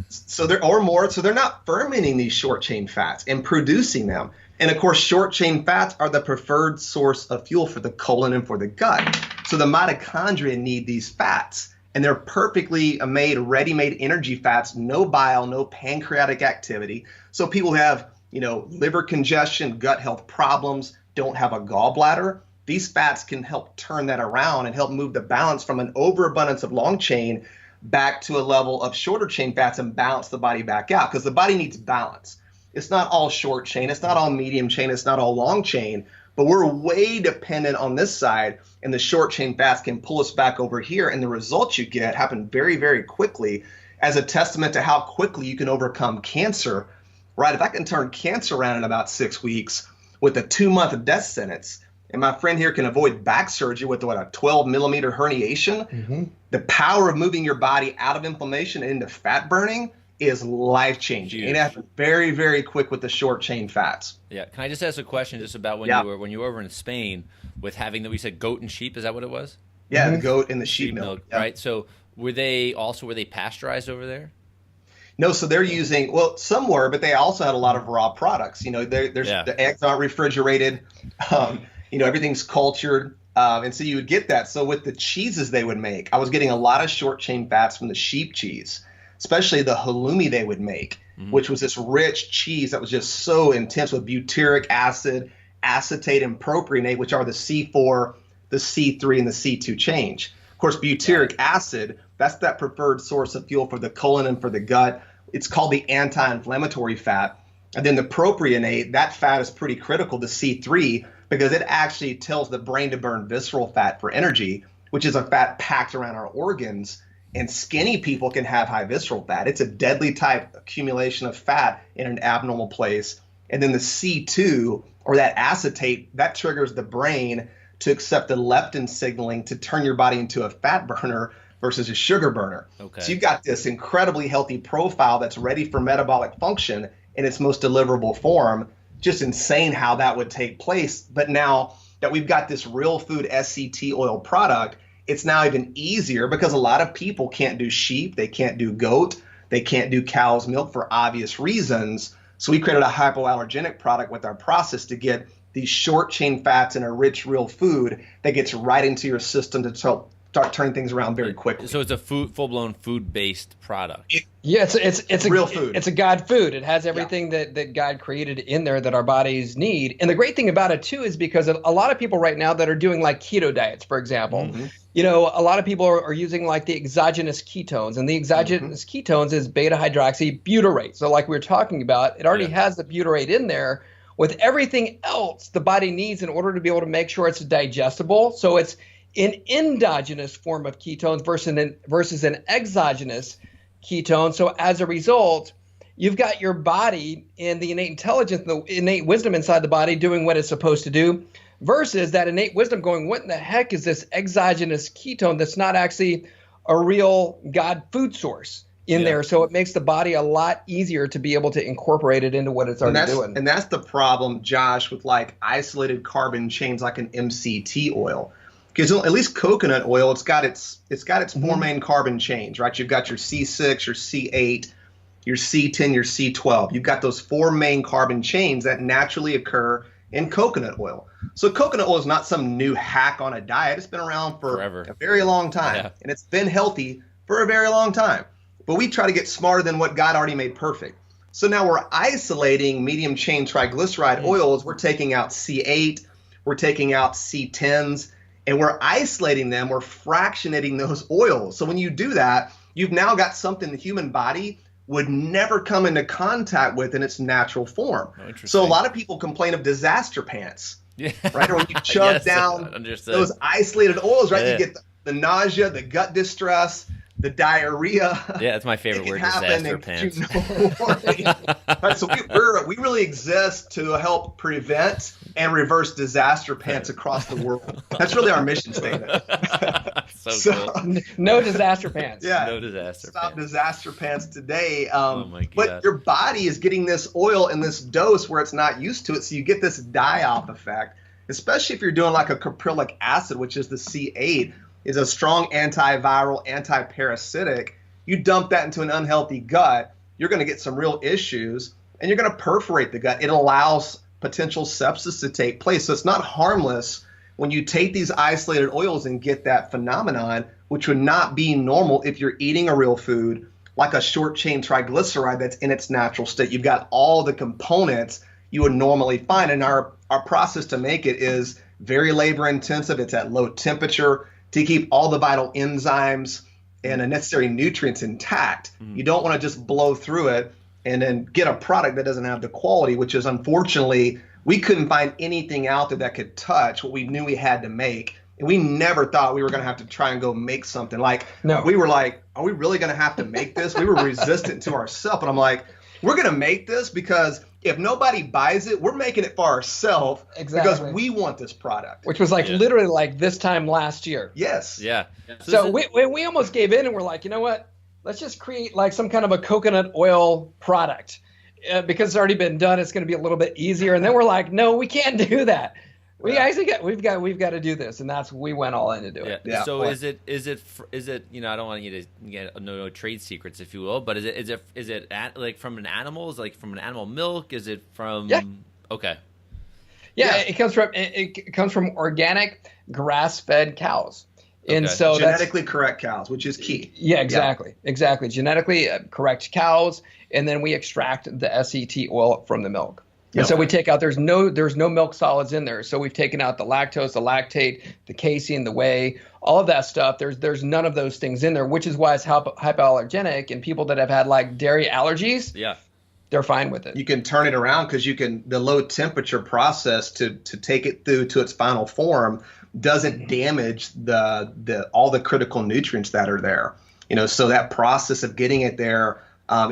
So they're not fermenting these short chain fats and producing them. And of course, short chain fats are the preferred source of fuel for the colon and for the gut. So the mitochondria need these fats, and they're perfectly made, ready-made energy fats, no bile, no pancreatic activity. So people who have, liver congestion, gut health problems, don't have a gallbladder, these fats can help turn that around and help move the balance from an overabundance of long chain back to a level of shorter chain fats and balance the body back out, because the body needs balance. It's not all short chain, it's not all medium chain, it's not all long chain, but we're way dependent on this side, and the short chain fats can pull us back over here, and the results you get happen very, very quickly, as a testament to how quickly you can overcome cancer, right? If I can turn cancer around in about 6 weeks with a 2-month death sentence, and my friend here can avoid back surgery with a 12-millimeter herniation, the power of moving your body out of inflammation and into fat burning is life-changing. And it happens very, very quick with the short chain fats. Yeah. Can I just ask a question just about when you were over in Spain with having we said goat and sheep? Is that what it was? Yeah, the goat and the sheep milk. Right. So were they pasteurized over there? No, so they're using, some were, but they also had a lot of raw products. The eggs aren't refrigerated. Everything's cultured. And so you would get that. So with the cheeses they would make, I was getting a lot of short chain fats from the sheep cheese, especially the halloumi they would make, which was this rich cheese that was just so intense with butyric acid, acetate, and propionate, which are the C4, the C3, and the C2 change. Of course, butyric acid, that's that preferred source of fuel for the colon and for the gut. It's called the anti-inflammatory fat. And then the propionate, that fat is pretty critical, the C3, because it actually tells the brain to burn visceral fat for energy, which is a fat packed around our organs. And skinny people can have high visceral fat. It's a deadly type accumulation of fat in an abnormal place. And then the C2, or that acetate, that triggers the brain to accept the leptin signaling to turn your body into a fat burner versus a sugar burner. Okay. So you've got this incredibly healthy profile that's ready for metabolic function in its most deliverable form. Just insane how that would take place. But now that we've got this real food SCT oil product, it's now even easier because a lot of people can't do sheep, they can't do goat, they can't do cow's milk for obvious reasons. So we created a hypoallergenic product with our process to get these short chain fats in a rich real food that gets right into your system to start turning things around very quickly. So it's a full-blown food-based product. It's real food. It's a God food. It has everything that God created in there that our bodies need. And the great thing about it too is because a lot of people right now that are doing like keto diets, for example, a lot of people are using like the exogenous ketones, and the exogenous ketones is beta hydroxybutyrate. So like we were talking about, it already has the butyrate in there with everything else the body needs in order to be able to make sure it's digestible. So it's an endogenous form of ketones versus an exogenous ketone. So as a result, you've got your body and the innate intelligence, the innate wisdom inside the body doing what it's supposed to do, versus that innate wisdom going, what in the heck is this exogenous ketone that's not actually a real God food source in there? So it makes the body a lot easier to be able to incorporate it into what it's already doing. And that's the problem, Josh, with like isolated carbon chains like an MCT oil. Because at least coconut oil, it's got its four main carbon chains, right? You've got your C6, your C8, your C10, your C12. You've got those four main carbon chains that naturally occur in coconut oil. So coconut oil is not some new hack on a diet. It's been around for forever, a very long time, and it's been healthy for a very long time. But we try to get smarter than what God already made perfect. So now we're isolating medium chain triglyceride oils. We're taking out C8, we're taking out C10s, and we're isolating them. We're fractionating those oils. So when you do that, you've now got something the human body would never come into contact with in its natural form. So a lot of people complain of disaster pants, right? Or when you chug down those isolated oils, right? You get the nausea, the gut distress, the diarrhea. Yeah, that's my favorite word, disaster pants. Right, so we really exist to help prevent and reverse disaster pants across the world. That's really our mission statement. So cool. No disaster pants. Yeah, no disaster Stop pants. Disaster pants today. Oh my God. But your body is getting this oil in this dose where it's not used to it, so you get this die-off effect, especially if you're doing like a caprylic acid, which is the C8, is a strong antiviral, antiparasitic. You dump that into an unhealthy gut, you're going to get some real issues, and you're going to perforate the gut. It allows potential sepsis to take place. So it's not harmless when you take these isolated oils and get that phenomenon, which would not be normal if you're eating a real food like a short chain triglyceride that's in its natural state. You've got all the components you would normally find, and our process to make it is very labor intensive. It's at low temperature to keep all the vital enzymes and the necessary nutrients intact. You don't want to just blow through it and then get a product that doesn't have the quality, which is unfortunately, we couldn't find anything out there that could touch what we knew we had to make. And we never thought we were going to have to try and go make something. We were like, are we really going to have to make this? We were resistant to ourselves. And I'm like, we're going to make this because if nobody buys it, we're making it for ourselves because we want this product. Which was literally like this time last year. Yes. Yeah. So we almost gave in and we're like, you know what? Let's just create like some kind of a coconut oil product because it's already been done. It's going to be a little bit easier. And then we're like, no, we can't do that. We've got to do this, and we went all in to do it. Yeah. So is it you know, I don't want you to get no trade secrets, if you will, but is it like from an animal? Is it like from an animal milk? Is it from? Yeah. Okay. Yeah, it comes from organic grass-fed cows. And so genetically correct cows, which is key. Yeah, exactly. Genetically correct cows, and then we extract the SCT oil from the milk. And so we take out, there's no milk solids in there. So we've taken out the lactose, the lactate, the casein, the whey, all of that stuff. There's none of those things in there, which is why it's hypoallergenic. And people that have had like dairy allergies, they're fine with it. You can turn it around because the low temperature process to take it through to its final form doesn't damage all the critical nutrients that are there. You know, so that process of getting it there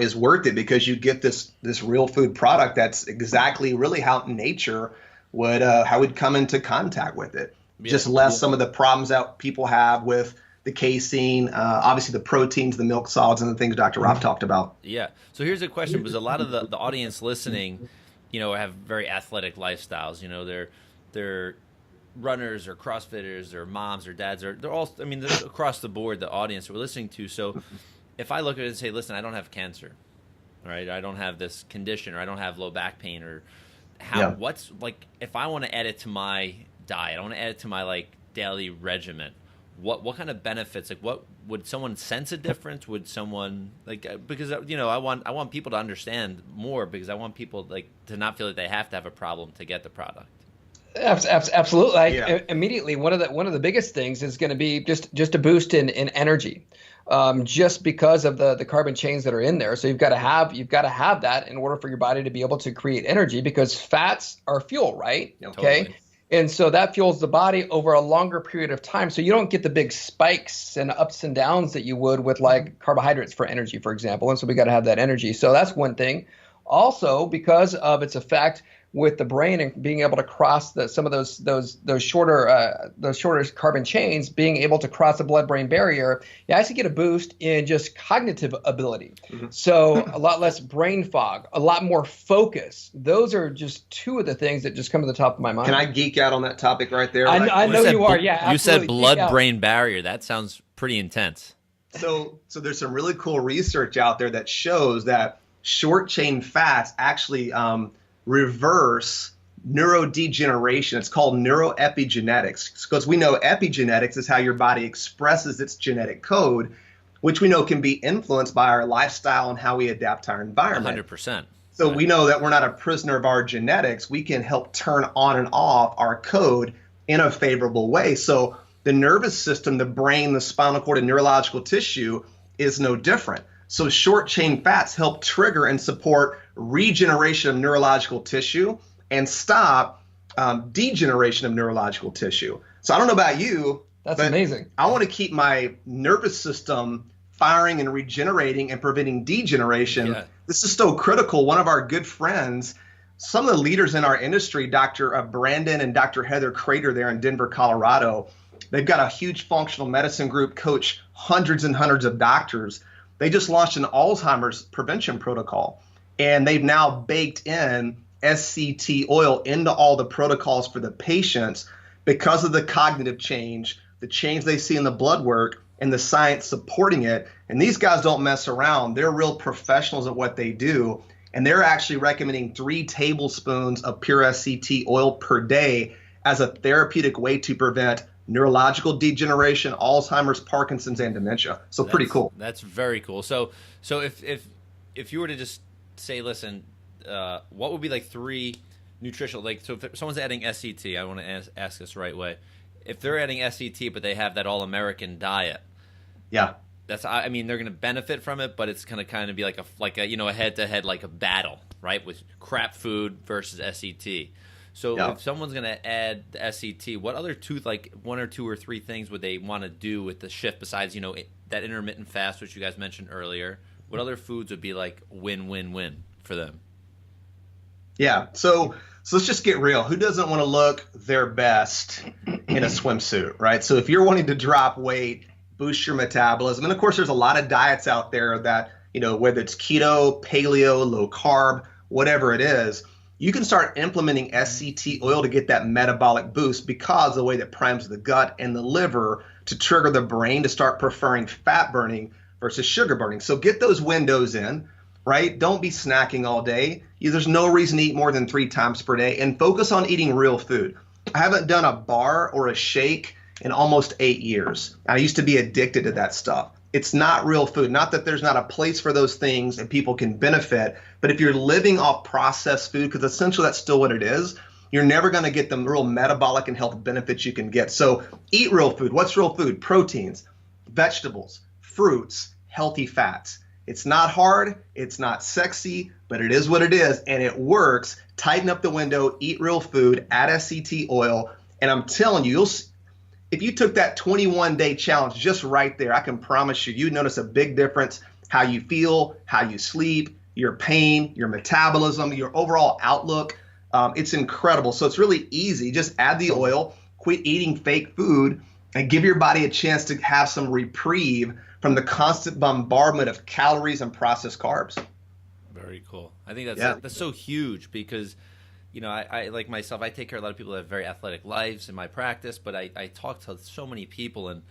is worth it because you get this real food product that's exactly really how nature would how we'd come into contact with it. Just less some of the problems that people have with the casein, obviously the proteins, the milk solids, and the things Dr. Rob talked about. Yeah. So here's a question, because a lot of the audience listening, you know, have very athletic lifestyles. You know, they're runners or CrossFitters or moms or dads, or they're all, I mean, they're across the board, the audience that we're listening to. So if I look at it and say, listen, I don't have cancer, right? I don't have this condition, or I don't have low back pain, or what's like, if I want to add it to my diet, I want to add it to my like daily regimen, what kind of benefits, like what would someone sense a difference? Would someone like, because, you know, I want people to understand more, because I want people like to not feel like they have to have a problem to get the product. Absolutely. Immediately, one of the biggest things is going to be just a boost in energy, just because of the carbon chains that are in there. So you've got to have that in order for your body to be able to create energy, because fats are fuel, right? Okay. Totally. And so that fuels the body over a longer period of time. So you don't get the big spikes and ups and downs that you would with like carbohydrates for energy, for example. And so we got to have that energy. So that's one thing. Also, because of its effect with the brain and being able to cross some of those shorter carbon chains, being able to cross the blood-brain barrier, you actually get a boost in just cognitive ability. Mm-hmm. So a lot less brain fog, a lot more focus. Those are just two of the things that just come to the top of my mind. Can I geek out on that topic right there? I know you are. Yeah, you said blood-brain barrier. That sounds pretty intense. So there's some really cool research out there that shows that short chain fats actually reverse neurodegeneration. It's called neuroepigenetics, because we know epigenetics is how your body expresses its genetic code. which we know can be influenced by our lifestyle and how we adapt to our environment. 100%. So Right. we know that we're not a prisoner of our genetics. We can help turn on and off our code in a favorable way. So the nervous system, the brain, the spinal cord, and neurological tissue is no different. So short chain fats help trigger and support regeneration of neurological tissue and stop degeneration of neurological tissue. So I don't know about you. That's amazing. I want to keep my nervous system firing and regenerating and preventing degeneration. Yeah. This is so critical. One of our good friends, some of the leaders in our industry, Dr. Brandon and Dr. Heather Crater there in Denver, Colorado, they've got a huge functional medicine group, coach hundreds and hundreds of doctors. They just launched an Alzheimer's prevention protocol, and they've now baked in SCT oil into all the protocols for the patients because of the cognitive change, the change they see in the blood work, and the science supporting it. And these guys don't mess around. They're real professionals at what they do. And they're actually recommending 3 tablespoons of pure SCT oil per day as a therapeutic way to prevent neurological degeneration, Alzheimer's, Parkinson's, and dementia. So pretty cool. That's very cool. So if you were to just say, listen, what would be like 3 nutritional, like, so if someone's adding SCT, I want to ask this the right way. If they're adding SCT, but they have that all-American diet, yeah, I mean, they're going to benefit from it, but it's going to kind of be like a you know, a head-to-head, like a battle, right, with crap food versus SCT. So if someone's going to add the SCT, what other 1 or 2 or 3 things would they want to do with the shift besides, you know, that intermittent fast, which you guys mentioned earlier? What other foods would be like win-win-win for them? Yeah. So let's just get real. Who doesn't want to look their best in a swimsuit, right? So if you're wanting to drop weight, boost your metabolism, and of course there's a lot of diets out there that, you know, whether it's keto, paleo, low carb, whatever it is, you can start implementing SCT oil to get that metabolic boost because of the way that primes the gut and the liver to trigger the brain to start preferring fat burning versus sugar burning. So get those windows in, right? Don't be snacking all day. There's no reason to eat more than 3 times per day, and focus on eating real food. I haven't done a bar or a shake in almost 8 years. I used to be addicted to that stuff. It's not real food. Not that there's not a place for those things and people can benefit, but if you're living off processed food, because essentially that's still what it is, you're never going to get the real metabolic and health benefits you can get. So eat real food. What's real food? Proteins, vegetables, fruits, healthy fats. It's not hard, it's not sexy, but it is what it is, and it works. Tighten up the window, eat real food, add SCT oil, and I'm telling you, if you took that 21-day challenge just right there, I can promise you, you'd notice a big difference, how you feel, how you sleep, your pain, your metabolism, your overall outlook. It's incredible. So it's really easy. Just add the oil, quit eating fake food, and give your body a chance to have some reprieve from the constant bombardment of calories and processed carbs. Very cool. I think that's so huge because, you know, I like myself, I take care of a lot of people that have very athletic lives in my practice, but I talk to so many people, and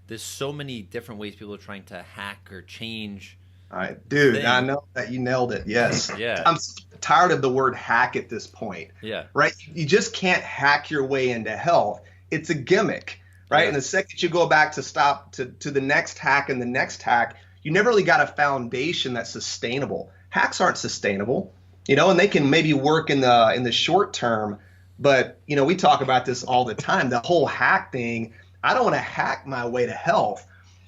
there's so many different ways people are trying to hack or change. All right, dude, I know that you nailed it. Yes. Yeah. I'm so tired of the word hack at this point. Yeah. Right? You just can't hack your way into health. It's a gimmick. Right. Yeah. And the second you go back to the next hack and the next hack, you never really got a foundation that's sustainable. Hacks aren't sustainable, you know, and they can maybe work in the short term. But, you know, we talk about this all the time, the whole hack thing. I don't want to hack my way to health.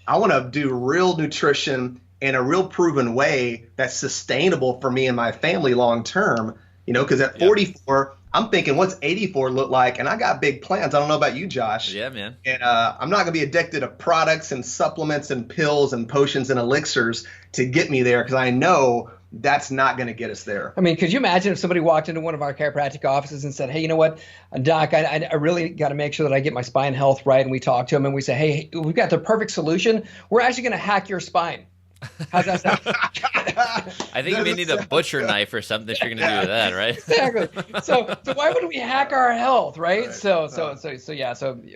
I want to do real nutrition in a real proven way that's sustainable for me and my family long term, you know, because at 44, I'm thinking, what's 84 look like? And I got big plans. I don't know about you, Josh. Yeah, man. And I'm not going to be addicted to products and supplements and pills and potions and elixirs to get me there, because I know that's not going to get us there. I mean, could you imagine if somebody walked into one of our chiropractic offices and said, hey, you know what, Doc, I really got to make sure that I get my spine health right. And we talk to them and we say, hey, we've got the perfect solution. We're actually going to hack your spine. How's that sound? I think you may need a butcher knife or something if you're going to do that, right? Exactly. So why would we hack our health, right? So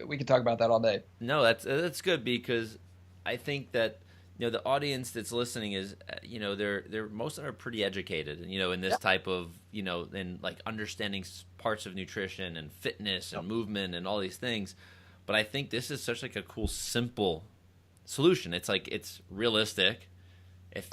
we could talk about that all day. No, that's good, because I think that, you know, the audience that's listening is, you know, they're most of them are pretty educated, you know, in this type of, you know, in like understanding parts of nutrition and fitness and movement and all these things. But I think this is such like a cool, simple solution. It's like, it's realistic. If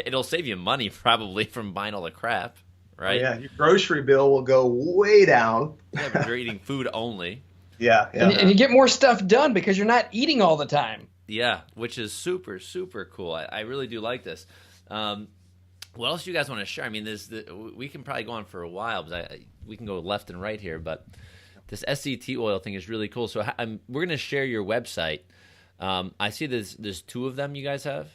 it'll save you money probably from buying all the crap, right? Oh, yeah, your grocery bill will go way down. Yeah, but you're eating food only. Yeah. And you get more stuff done because you're not eating all the time. Yeah, which is super, super cool. I really do like this. What else do you guys want to share? I mean, we can probably go on for a while, because we can go left and right here, but this SCT oil thing is really cool. So we're going to share your website. I see there's 2 of them you guys have.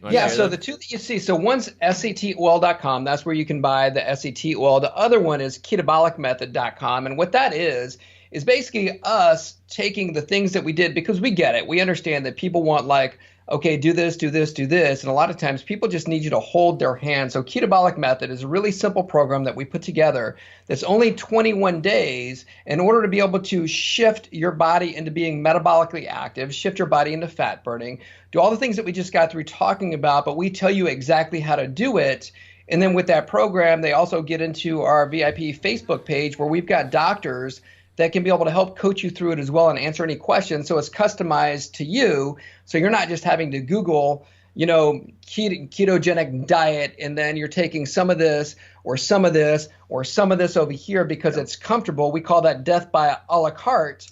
Yeah, so the 2 that you see, so one's sctoil.com. That's where you can buy the SCT oil. The other one is ketobolicmethod.com. And what that is basically us taking the things that we did, because we get it. We understand that people want, like, okay, do this, do this, do this. And a lot of times people just need you to hold their hand. So Ketabolic Method is a really simple program that we put together that's only 21 days in order to be able to shift your body into being metabolically active, shift your body into fat burning, do all the things that we just got through talking about, but we tell you exactly how to do it. And then with that program, they also get into our VIP Facebook page where we've got doctors that can be able to help coach you through it as well and answer any questions. So it's customized to you. So you're not just having to Google, ketogenic diet, and then you're taking some of this or some of this or some of this over here because it's comfortable. We call that death by a la carte.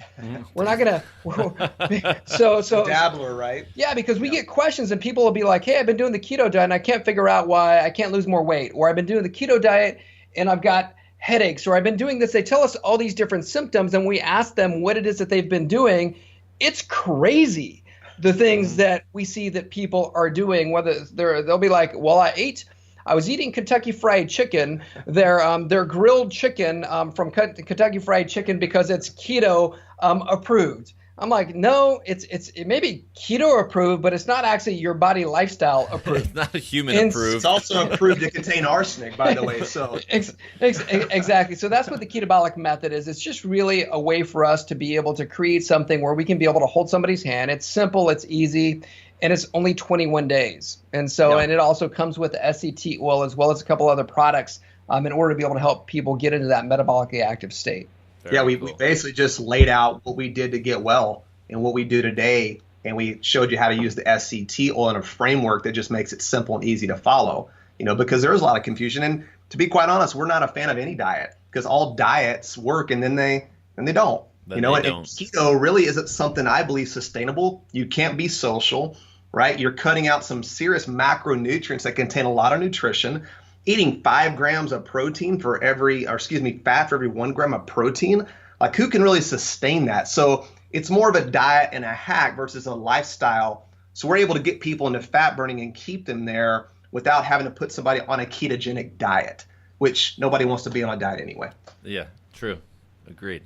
We're not going to. So dabbler, right? Yeah, because we get questions and people will be like, hey, I've been doing the keto diet and I can't figure out why I can't lose more weight. Or I've been doing the keto diet and I've got headaches, or I've been doing this. They tell us all these different symptoms, and we ask them what it is that they've been doing. It's crazy, the things that we see that people are doing. Whether they'll be like, well, I was eating Kentucky Fried Chicken, their grilled chicken from Kentucky Fried Chicken because it's keto approved. I'm like, no, it may be keto approved, but it's not actually your body lifestyle approved. It's not human approved. It's also approved to contain arsenic, by the way. So exactly. So that's what the Ketabolic Method is. It's just really a way for us to be able to create something where we can be able to hold somebody's hand. It's simple, it's easy, and it's only 21 days. And so, and it also comes with the SCT oil as well as a couple other products in order to be able to help people get into that metabolically active state. We basically just laid out what we did to get well and what we do today, and we showed you how to use the SCT oil in a framework that just makes it simple and easy to follow, because there is a lot of confusion. And to be quite honest, we're not a fan of any diet, because all diets work and then they don't. And keto really isn't something I believe sustainable. You can't be social, right? You're cutting out some serious macronutrients that contain a lot of nutrition. Eating 5 grams of protein fat for every 1 gram of protein, like who can really sustain that? So it's more of a diet and a hack versus a lifestyle. So we're able to get people into fat burning and keep them there without having to put somebody on a ketogenic diet, which nobody wants to be on a diet anyway. Yeah, true. Agreed.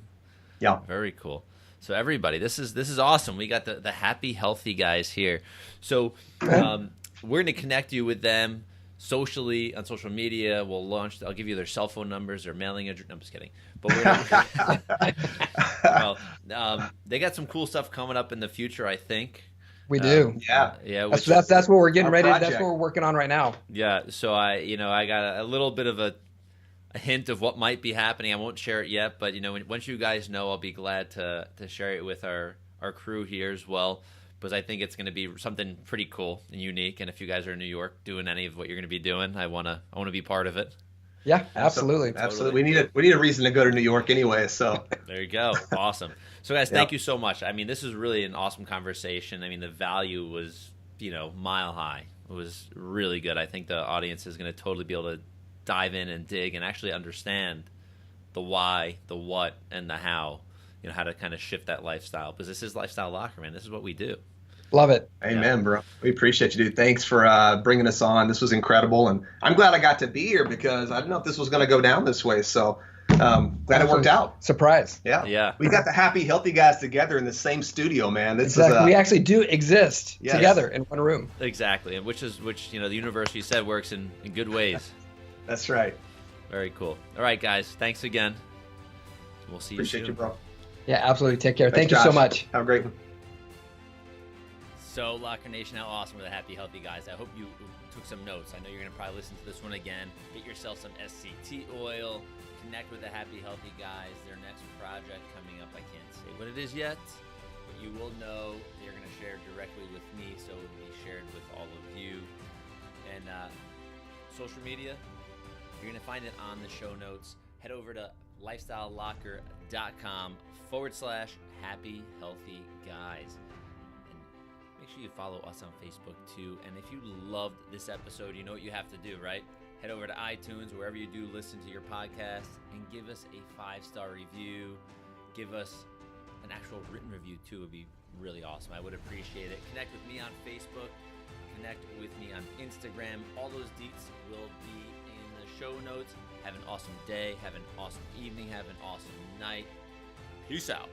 Yeah. Very cool. So everybody, this is awesome. We got the happy, healthy guys here. So we're going to connect you with them socially on social media. I'll give you their cell phone numbers, their mailing address. No, I'm just kidding. But they got some cool stuff coming up in the future, I think. We do. Yeah. That's what we're getting ready. Project. That's what we're working on right now. Yeah. So I got a little bit of a hint of what might be happening. I won't share it yet, but once you guys know, I'll be glad to share it with our crew here as well, because I think it's going to be something pretty cool and unique. And if you guys are in New York doing any of what you're going to be doing, I want to be part of it. Yeah, absolutely. Absolutely. We need a reason to go to New York anyway. So there you go. Awesome. So guys, thank you so much. I mean, this is really an awesome conversation. I mean, the value was, mile high. It was really good. I think the audience is going to totally be able to dive in and dig and actually understand the why, the what, and the how, how to kind of shift that lifestyle, because this is Lifestyle Locker, man. This is what we do. Love it. Amen, bro. We appreciate you, dude. Thanks for bringing us on. This was incredible, and I'm glad I got to be here because I didn't know if this was going to go down this way. So glad it worked out. Surprise. Yeah. We got the happy, healthy guys together in the same studio, man. Exactly. We actually do exist together in one room. Exactly, and which the university said works in good ways. That's right. Very cool. All right, guys. Thanks again. We'll see you soon. Appreciate you, bro. Yeah, absolutely. Take care. Thanks, Thank you so much. Have a great one. So, Locker Nation, how awesome were the happy, healthy guys? I hope you took some notes. I know you're going to probably listen to this one again. Get yourself some SCT oil. Connect with the happy, healthy guys. Their next project coming up, I can't say what it is yet, but you will know they're going to share directly with me, so it will be shared with all of you. And social media, you're going to find it on the show notes. Head over to lifestylelocker.com/happy healthy guys. And make sure you follow us on Facebook too. And if you loved this episode, you know what you have to do, right? Head over to iTunes, wherever you do listen to your podcast, and give us a 5-star review. Give us an actual written review too. It would be really awesome. I would appreciate it. Connect with me on Facebook. Connect with me on Instagram. All those deets will be in the show notes. Have an awesome day. Have an awesome evening. Have an awesome night. Peace out.